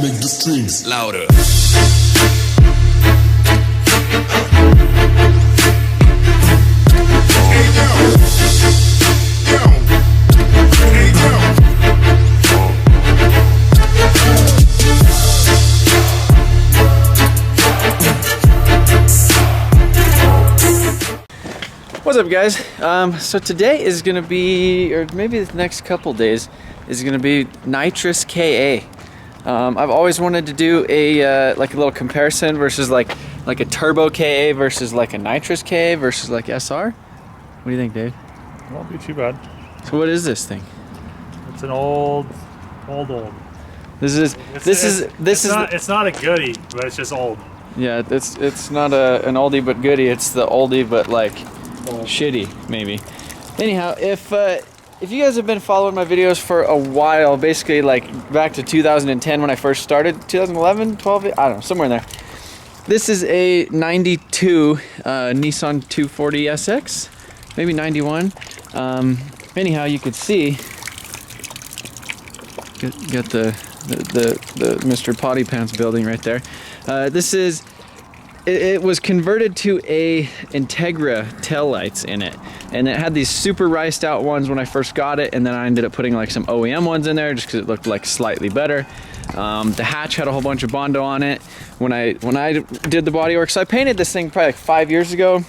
Make the strings louder. What's up, guys? So today is gonna be, or maybe the next couple days, is gonna be Nitrous KA. I've always wanted to do a like a little comparison versus like a turbo KA versus like a nitrous KA versus like SR. What do you think, Dave? It won't be too bad. So what is this thing? It's an old. It's not a goodie, but it's just old. Yeah, it's not an oldie but goodie. It's the oldie but like shitty maybe. Anyhow, if you guys have been following my videos for a while, basically like back to 2010 when I first started, 2011, 12, I don't know, somewhere in there. This is a 92 Nissan 240 SX, maybe 91. Anyhow, you could see, got the Mr. Potty Pants building right there. It was converted to a Integra taillights in it, and it had these super riced out ones when I first got it, and then I ended up putting like some OEM ones in there just because it looked like slightly better. The hatch had a whole bunch of Bondo on it when I did the body work. So I painted this thing probably like 5 years ago,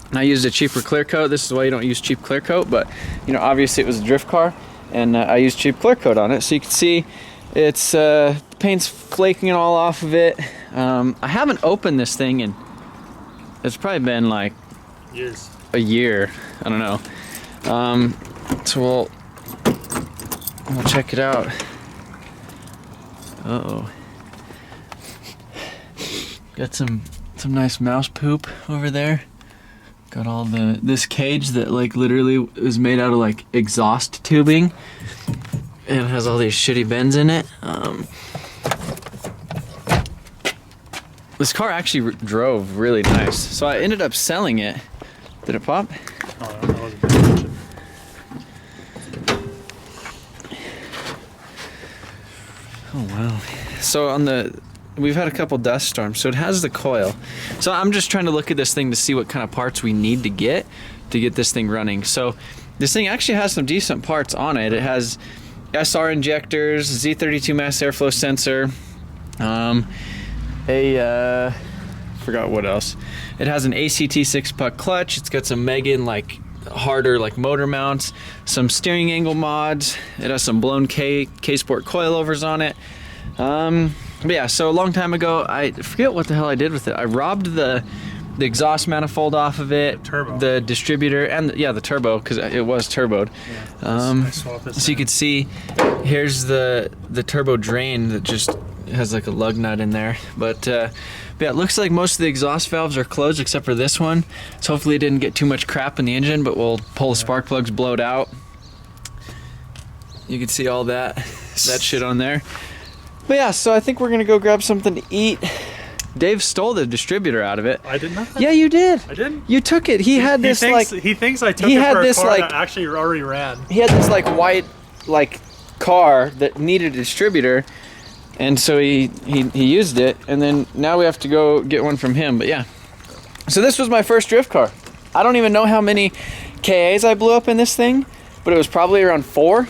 and I used a cheaper clear coat. This is why you don't use cheap clear coat, but you know, obviously it was a drift car, and I used cheap clear coat on it. So you can see it's the paint's flaking all off of it. I haven't opened this thing in, it's probably been like years. A year, I don't know. So we'll check it out. Uh-oh. Got some nice mouse poop over there. Got all this cage that like literally is made out of like exhaust tubing. And it has all these shitty bends in it. This car actually drove really nice. So I ended up selling it. Did it pop? Oh, that wasn't paying attention. Oh wow. So we've had a couple dust storms, so it has the coil. So I'm just trying to look at this thing to see what kind of parts we need to get this thing running. So this thing actually has some decent parts on it. It has SR injectors, Z32 mass airflow sensor, forgot what else. It has an ACT 6-puck clutch. It's got some Megan like harder like motor mounts, some steering angle mods. It has some blown K-Sport coilovers on it. But yeah, so a long time ago, I forget what the hell I did with it. I robbed the exhaust manifold off of it, the distributor, and the turbo, because it was turboed. Yeah, so you could see, here's the turbo drain that just has like a lug nut in there. But yeah, it looks like most of the exhaust valves are closed except for this one. So hopefully it didn't get too much crap in the engine, but we'll pull the spark plugs, blow it out. You can see all that shit on there. But yeah, so I think we're gonna go grab something to eat. Dave stole the distributor out of it. I did not. Yeah, you did. I didn't. You took it. He thinks I took it for a car that actually already ran. He had this like white like car that needed a distributor, and so he used it, and then now we have to go get one from him. But yeah, so this was my first drift car. I don't even know how many KAs I blew up in this thing, but it was probably around 4.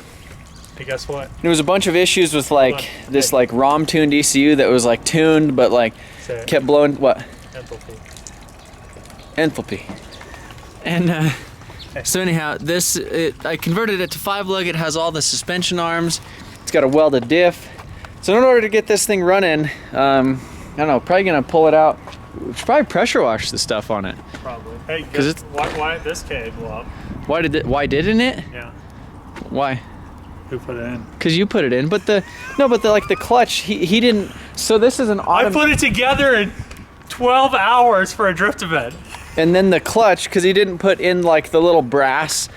Hey, guess what? There was a bunch of issues with like this like ROM tuned ECU that was like tuned but like kept blowing what? Enthalpy. And so anyhow, I converted it to 5-lug. It has all the suspension arms. It's got a welded diff. So in order to get this thing running, I don't know, probably gonna pull it out. We should probably pressure wash the stuff on it. Probably. Hey, because why did this K blow up? Why didn't it? Yeah. Why? Who put it in? Because you put it in, but the clutch, he didn't. So this is an I put it together in 12 hours for a drift event. And then the clutch, because he didn't put in like the little brass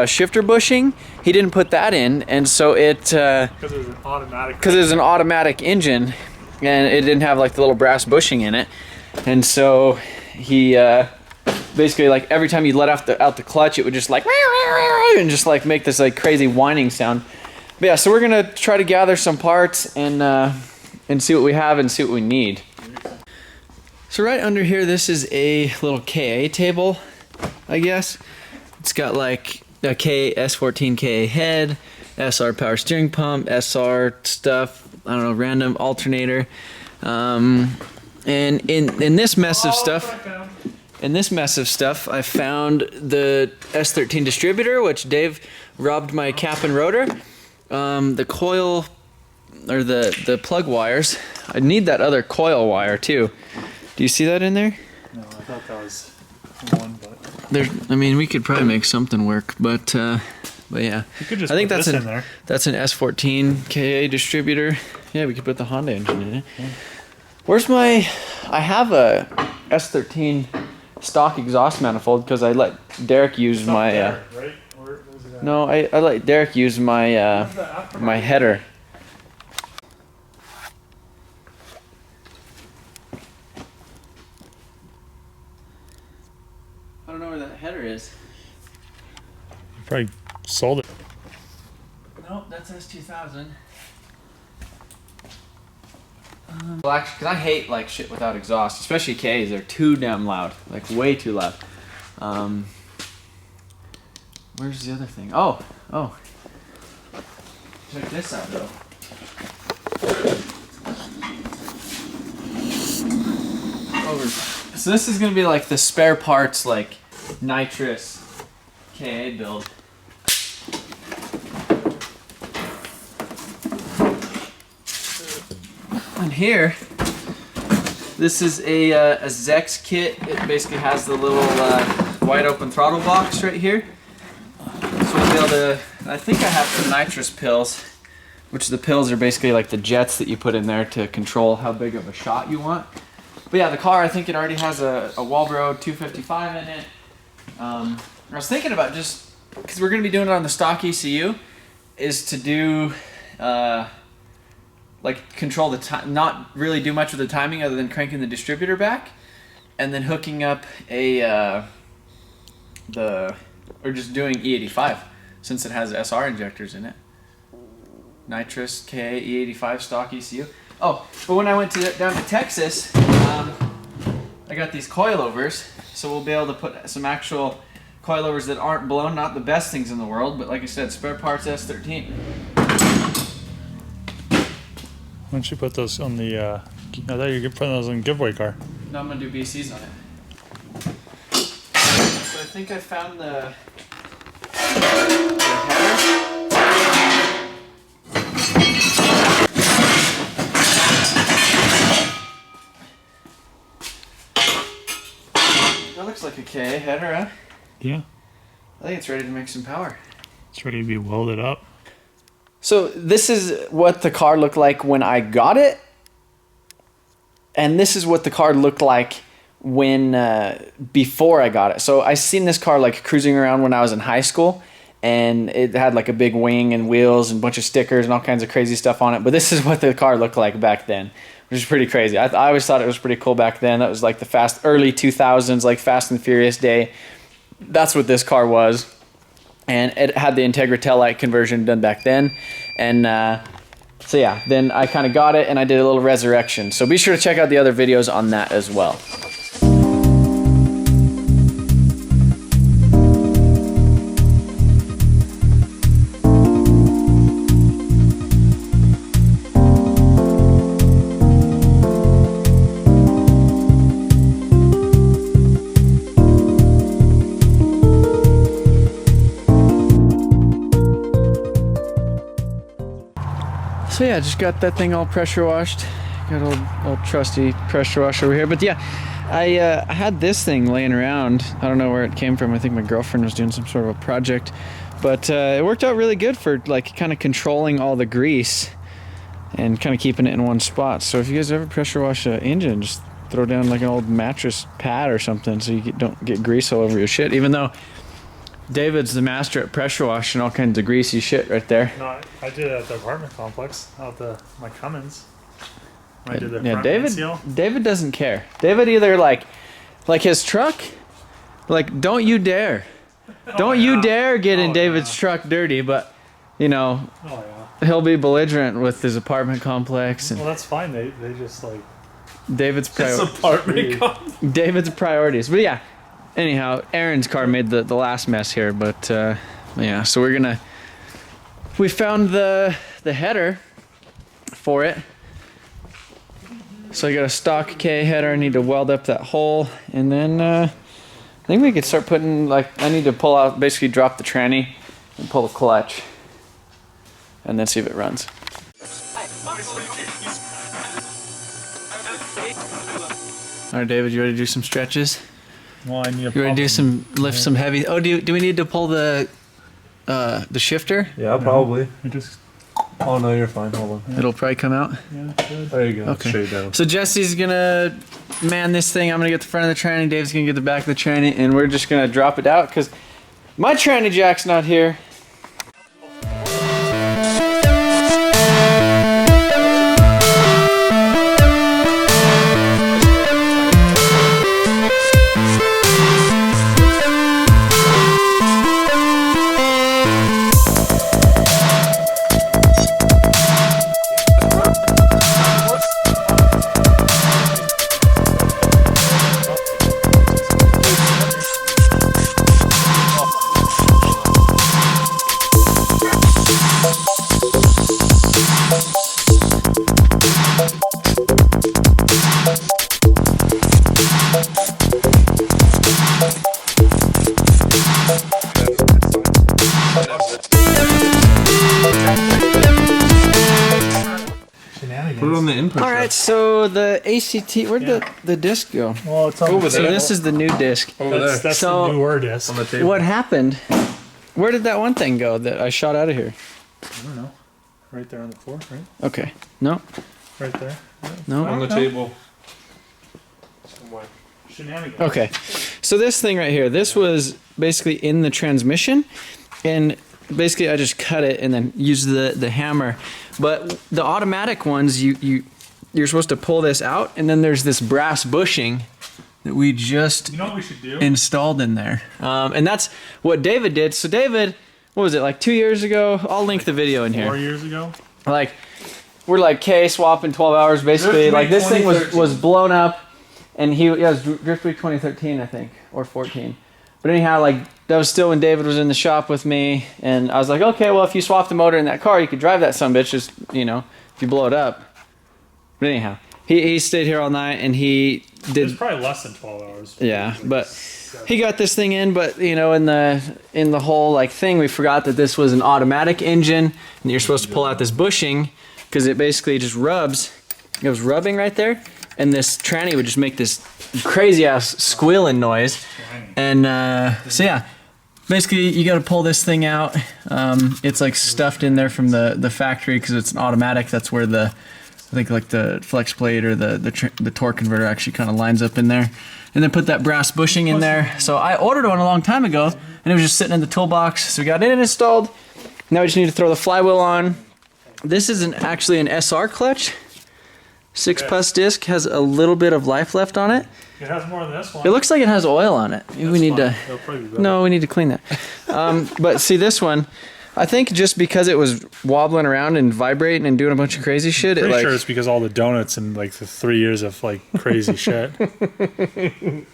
shifter bushing, he didn't put that in, and so it. Because it was an automatic. Because it was an automatic engine, and it didn't have like the little brass bushing in it, and so he basically like every time you let out the clutch, it would just like and just like make this like crazy whining sound. But yeah, so we're gonna try to gather some parts and and see what we have and see what we need. So right under here, this is a little KA table, I guess. It's got like a S13 KA head, SR power steering pump, SR stuff, I don't know, random alternator. And in this mess of stuff, I found the S13 distributor, which Dave robbed my cap and rotor. The coil, or the plug wires. I need that other coil wire too. Do you see that in there? No, I thought that was one, but I mean, we could probably make something work, but yeah. you could just I think put that's this in there. That's an S14 KA distributor. Yeah, we could put the Honda engine in it. Yeah. Where's my? I have a S13 stock exhaust manifold because I let Derek use It's up my. there, right? Where is it at? No, I let Derek use my my header. I don't know where that header is. You probably sold it. Nope, that's S2000. Well, actually, because I hate like shit without exhaust, especially K's. They're too damn loud, like way too loud. Where's the other thing? Oh. Check this out though. So this is gonna be like the spare parts, like Nitrous KA build. And here, this is a Zex kit. It basically has the little wide open throttle box right here. So we'll be able to, I think I have some nitrous pills, which the pills are basically like the jets that you put in there to control how big of a shot you want. But yeah, the car, I think it already has a Walbro 255 in it. I was thinking about just, because we're going to be doing it on the stock ECU, is to do, like control the time, not really do much with the timing other than cranking the distributor back, and then hooking up a, or just doing E85, since it has SR injectors in it. Nitrous, KA, E85 stock ECU. Oh, but when I went down to Texas, I got these coilovers, so we'll be able to put some actual coilovers that aren't blown, not the best things in the world, but like I said, spare parts S13. Why don't you put those on the, I thought you could put those on the giveaway car. No, I'm gonna do BCs on it. So I think I found the header. That looks like a KA header, huh? Yeah. I think it's ready to make some power. It's ready to be welded up. So this is what the car looked like when I got it, and this is what the car looked like when before I got it. So I seen this car like cruising around when I was in high school, and it had like a big wing and wheels and a bunch of stickers and all kinds of crazy stuff on it. But this is what the car looked like back then, which is pretty crazy. I always thought it was pretty cool back then. That was like the early 2000s, like Fast and Furious day. That's what this car was. And it had the Integra taillight conversion done back then. And so yeah, then I kind of got it and I did a little resurrection. So be sure to check out the other videos on that as well. So yeah, just got that thing all pressure washed. Got old trusty pressure wash over here. But yeah, I had this thing laying around. I don't know where it came from. I think my girlfriend was doing some sort of a project. But it worked out really good for like kind of controlling all the grease and kind of keeping it in one spot. So if you guys ever pressure wash an engine, just throw down like an old mattress pad or something so you don't get grease all over your shit. Even though David's the master at pressure washing all kinds of greasy shit right there. No, I did it at the apartment complex out my Cummins. I did the Yeah, front David. seal. David doesn't care. David either like his truck, like don't you dare, don't you dare get in David's truck dirty. But you know, Oh yeah. he'll be belligerent with his apartment complex. And Well, that's fine. They just like David's apartment David's priorities. But yeah, anyhow, Aaron's car made the last mess here. But yeah, so we found the header for it. So I got a stock K header. I need to weld up that hole, and then I think we could start putting, like, I need to pull out, basically drop the tranny and pull the clutch, and then see if it runs. All right, David, you ready to do some stretches? Well, I need You ready to do some, lift some heavy? Oh, do we need to pull the shifter? Yeah, probably. You just Oh no, you're fine. Hold on. It'll probably come out. yeah. Good. There you go. Okay. Straight down. So Jesse's gonna man this thing. I'm gonna get the front of the tranny. Dave's gonna get the back of the tranny, and we're just gonna drop it out because my tranny jack's not here. Shenanigans. Put it on the input. All right, so the ACT, where'd the disc go? Well, it's on Over the So there. this is the new disc. Over That's, there. that's So- the newer disc. On the table. What happened? Where did that one thing go that I shot out of here? I don't know. Right there on the floor, right? Okay, no, Right there. no. On the No. table. Somewhere. Shenanigans. Okay, so this thing right here, this was basically in the transmission, and basically I just cut it and then used the hammer. But the automatic ones, you're supposed to pull this out, and then there's this brass bushing that we just You know what we should do? installed in there, and that's what David did. So David, what was it, like 2 years ago? I'll link the video in 4 here. years ago. Like, we're like K-swapping 12 hours basically. Drift Like, Week this thing was 2013. blown up, and it was Drift Week 2013, I think, or 14. But anyhow, like, that was still when David was in the shop with me, and I was like, okay, well, if you swap the motor in that car, you could drive that sumbitch, just, you know, if you blow it up. But anyhow, he stayed here all night, and he It was did, probably less than 12 hours. yeah, Like but 7. he got this thing in, but, you know, in the whole, like, thing, we forgot that this was an automatic engine, and you're supposed to pull out this bushing, because it basically just rubs. It was rubbing right there, and this tranny would just make this crazy ass squealing noise. And so yeah, basically you got to pull this thing out. It's like stuffed in there from the factory because it's an automatic. That's where I think like the flex plate or the torque converter actually kind of lines up in there. And then put that brass bushing in there. So I ordered one a long time ago, and it was just sitting in the toolbox. So we got it installed. Now we just need to throw the flywheel on. This is actually an SR clutch. 6+ disc, has a little bit of life left on it. It has more than this one. It looks like it has oil on it. Maybe we need to. It'll probably be better. No, we need to clean that. But see this one, I think just because it was wobbling around and vibrating and doing a bunch of crazy shit, Pretty it like sure it's because all the donuts and like the 3 years of like crazy shit.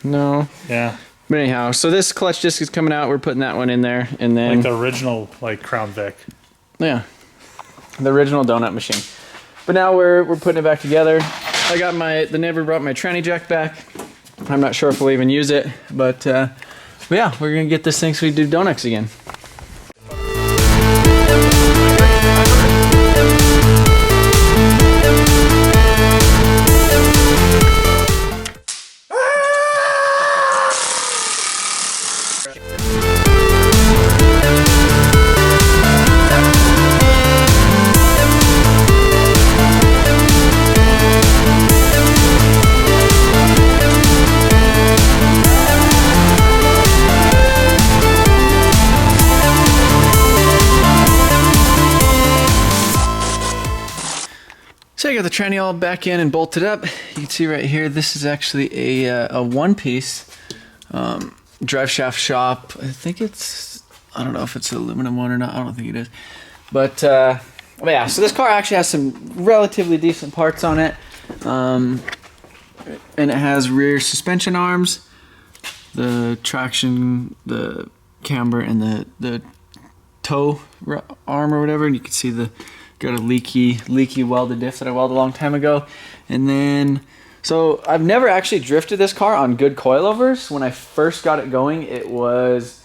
no. Yeah, But anyhow, so this clutch disc is coming out. We're putting that one in there, and then like the original like Crown Vic. yeah, the original donut machine. But now we're putting it back together. I got the neighbor brought my tranny jack back. I'm not sure if we'll even use it, but yeah, we're gonna get this thing so we do donuts again. So I got the tranny all back in and bolted up. You can see right here, this is actually a one-piece drive shaft shop. I think it's, I don't know if it's an aluminum one or not. I don't think it is. But yeah, so this car actually has some relatively decent parts on it. And it has rear suspension arms, the traction, the camber, and the toe arm or whatever. And you can see got a leaky welded diff that I welded a long time ago. And then, so I've never actually drifted this car on good coilovers. When I first got it going, it was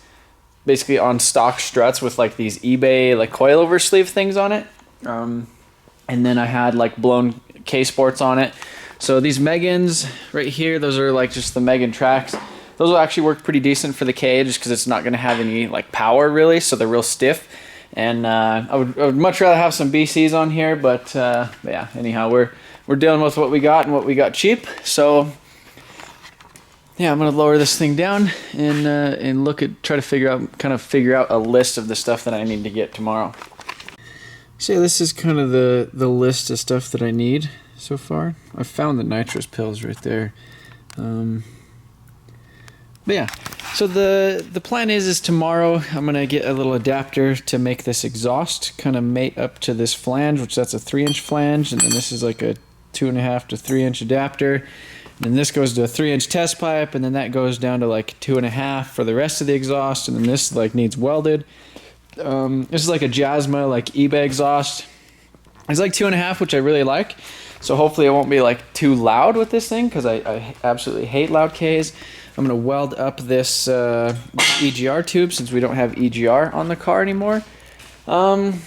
basically on stock struts with like these eBay like coilover sleeve things on it. And then I had like blown K-Sports on it. So these Megans right here, those are like just the Megan tracks. Those will actually work pretty decent for the K just because it's not going to have any like power really, so they're real stiff. And I would much rather have some BCs on here, but yeah, anyhow, we're dealing with what we got and what we got cheap. So yeah, I'm gonna lower this thing down and try to figure out a list of the stuff that I need to get tomorrow. So this is kind of the list of stuff that I need so far. I found the nitrous pills right there. But yeah, so the plan is tomorrow I'm gonna get a little adapter to make this exhaust kind of mate up to this flange, which that's a 3-inch flange, and then this is like a 2.5 to 3-inch adapter. And then this goes to a 3-inch test pipe, and then that goes down to like 2.5 for the rest of the exhaust, and then this like needs welded. This is like a Jasma like eBay exhaust. It's like 2.5, which I really like. So hopefully it won't be like too loud with this thing because I absolutely hate loud Ks. I'm gonna weld up this EGR tube since we don't have EGR on the car anymore. And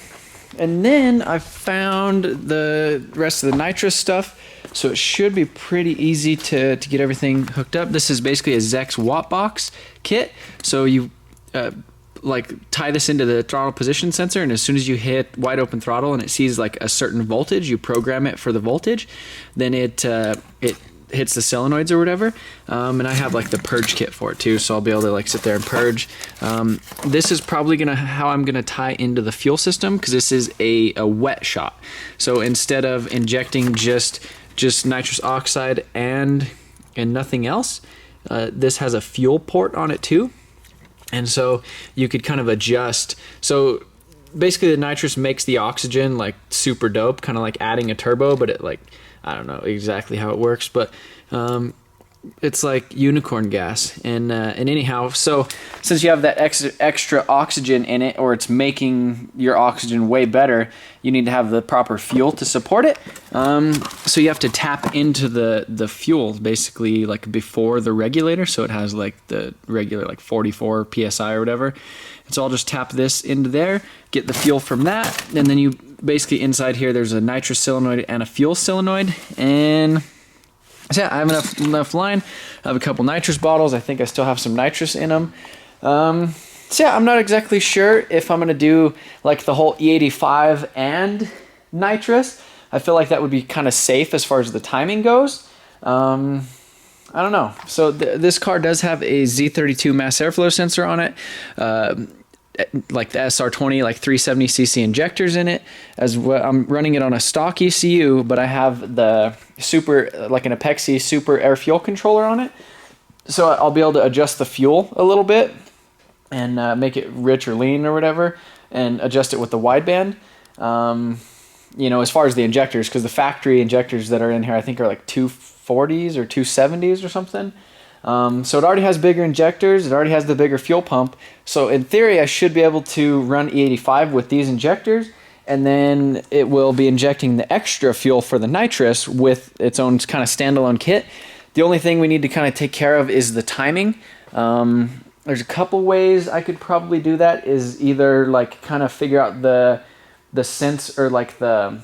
then I found the rest of the nitrous stuff, so it should be pretty easy to get everything hooked up. This is basically a Zex watt box kit. So you like tie this into the throttle position sensor, and as soon as you hit wide open throttle and it sees like a certain voltage, you program it for the voltage, then it hits the solenoids or whatever. And I have like the purge kit for it too, so I'll be able to like sit there and purge. This is probably how I'm gonna tie into the fuel system, because this is a wet shot. So instead of injecting just nitrous oxide and nothing else, this has a fuel port on it too. And so you could kind of adjust. So basically the nitrous makes the oxygen like super dope, kind of like adding a turbo, but it like, I don't know exactly how it works, but it's like unicorn gas. And anyhow, so since you have that extra oxygen in it, or it's making your oxygen way better, you need to have the proper fuel to support it. So you have to tap into the fuel basically like before the regulator, so it has like the regular like 44 psi or whatever. And so I'll just tap this into there, get the fuel from that, and then you basically inside here there's a nitrous solenoid and a fuel solenoid. And so yeah, I have enough line. I have a couple nitrous bottles. I think I still have some nitrous in them. So yeah, I'm not exactly sure if I'm gonna do like the whole E85 and nitrous. I feel like that would be kind of safe as far as the timing goes. I don't know. So this car does have a Z32 mass airflow sensor on it. Like the SR20, like 370cc injectors in it as well. I'm running it on a stock ECU, but I have the super, like an Apexi super air fuel controller on it. So I'll be able to adjust the fuel a little bit and make it rich or lean or whatever, and adjust it with the wideband. You know, as far as the injectors, because the factory injectors that are in here, I think are like 240s or 270s or something. So it already has bigger injectors, it already has the bigger fuel pump. So in theory, I should be able to run E85 with these injectors, and then it will be injecting the extra fuel for the nitrous with its own kind of standalone kit. The only thing we need to kind of take care of is the timing. There's a couple ways I could probably do that, is either like kind of figure out the sense, or like the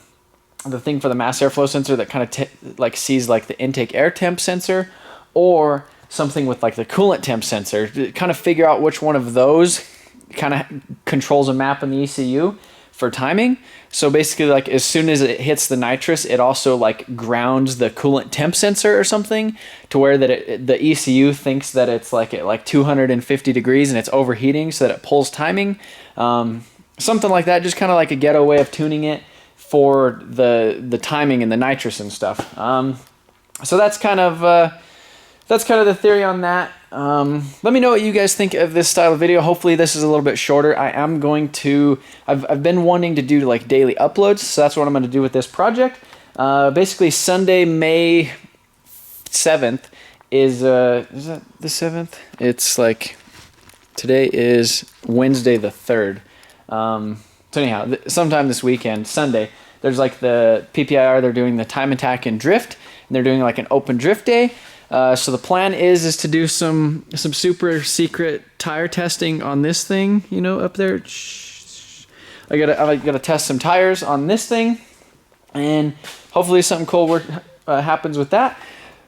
thing for the mass airflow sensor that kind of like sees like the intake air temp sensor, or something with like the coolant temp sensor, to kind of figure out which one of those kind of controls a map in the ECU for timing. So basically, like as soon as it hits the nitrous, it also like grounds the coolant temp sensor or something, to where that the ECU thinks that it's like at like 250 degrees and it's overheating, so that it pulls timing. Something like that, just kind of like a ghetto way of tuning it for the timing and the nitrous and stuff. So that's kind of that's kind of the theory on that. Let me know what you guys think of this style of video. Hopefully this is a little bit shorter. I am going to, I've been wanting to do like daily uploads, so that's what I'm going to do with this project. Basically Sunday, May 7th is that the 7th? It's like, today is Wednesday the 3rd. So anyhow, sometime this weekend, Sunday, there's like the PPIR, they're doing the time attack and drift, and they're doing like an open drift day. So the plan is to do some super secret tire testing on this thing, you know, up there. I gotta test some tires on this thing, and hopefully something cool happens with that.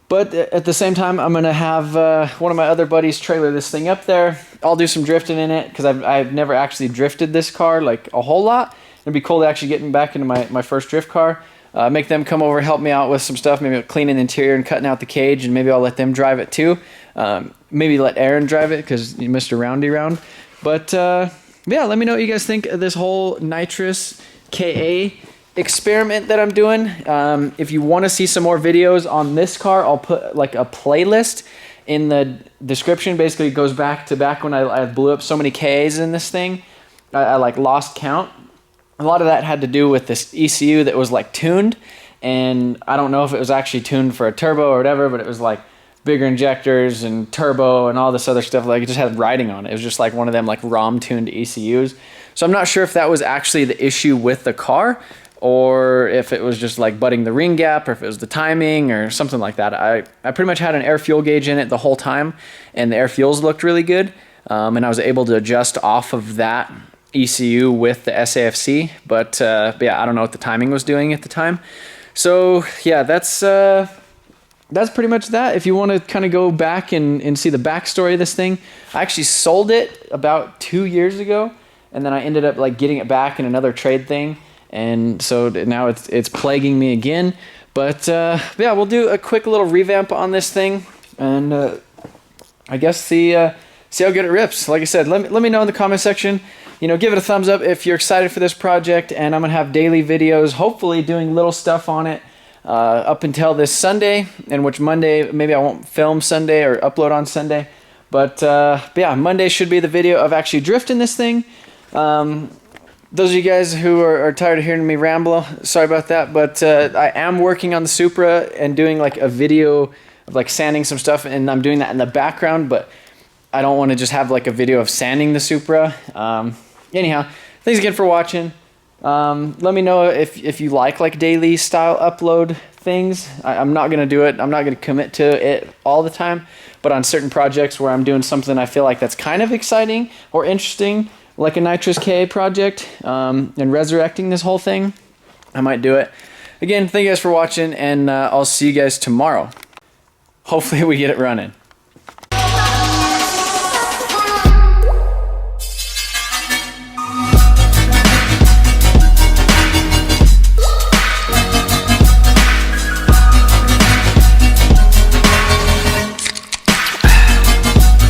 But at the same time, I'm gonna have one of my other buddies trailer this thing up there. I'll do some drifting in it because I've never actually drifted this car like a whole lot. It'd be cool to actually get back into my first drift car. Make them come over, help me out with some stuff, maybe cleaning the interior and cutting out the cage, and maybe I'll let them drive it too. Maybe let Aaron drive it because Mr. Roundy Round. But yeah, let me know what you guys think of this whole Nitrous KA experiment that I'm doing. If you want to see some more videos on this car, I'll put like a playlist in the description. Basically, it goes back when I blew up so many KAs in this thing. I like lost count. A lot of that had to do with this ECU that was like tuned, and I don't know if it was actually tuned for a turbo or whatever, but it was like bigger injectors and turbo and all this other stuff. Like it just had writing on it. It was just like one of them like ROM tuned ECUs. So I'm not sure if that was actually the issue with the car, or if it was just like butting the ring gap, or if it was the timing or something like that. I pretty much had an air fuel gauge in it the whole time, and the air fuels looked really good, and I was able to adjust off of that ECU with the SAFC, but yeah, I don't know what the timing was doing at the time. So yeah, that's pretty much that. If you want to kind of go back and see the backstory of this thing, I actually sold it about 2 years ago, and then I ended up like getting it back in another trade thing, and so now it's plaguing me again. But yeah, we'll do a quick little revamp on this thing, and I guess see how good it rips. Like I said, let me know in the comment section. You know, give it a thumbs up if you're excited for this project, and I'm gonna have daily videos, hopefully doing little stuff on it up until this Sunday, and which Monday, maybe I won't film Sunday or upload on Sunday, but yeah, Monday should be the video of actually drifting this thing. Those of you guys who are tired of hearing me ramble, sorry about that, but I am working on the Supra and doing like a video of like sanding some stuff, and I'm doing that in the background, but I don't want to just have like a video of sanding the Supra. Anyhow, thanks again for watching. Let me know if you like daily style upload things. I'm not going to do it. I'm not going to commit to it all the time, but on certain projects where I'm doing something I feel like that's kind of exciting or interesting, like a Nitrous KA project, and resurrecting this whole thing, I might do it. Again, thank you guys for watching, and I'll see you guys tomorrow. Hopefully we get it running.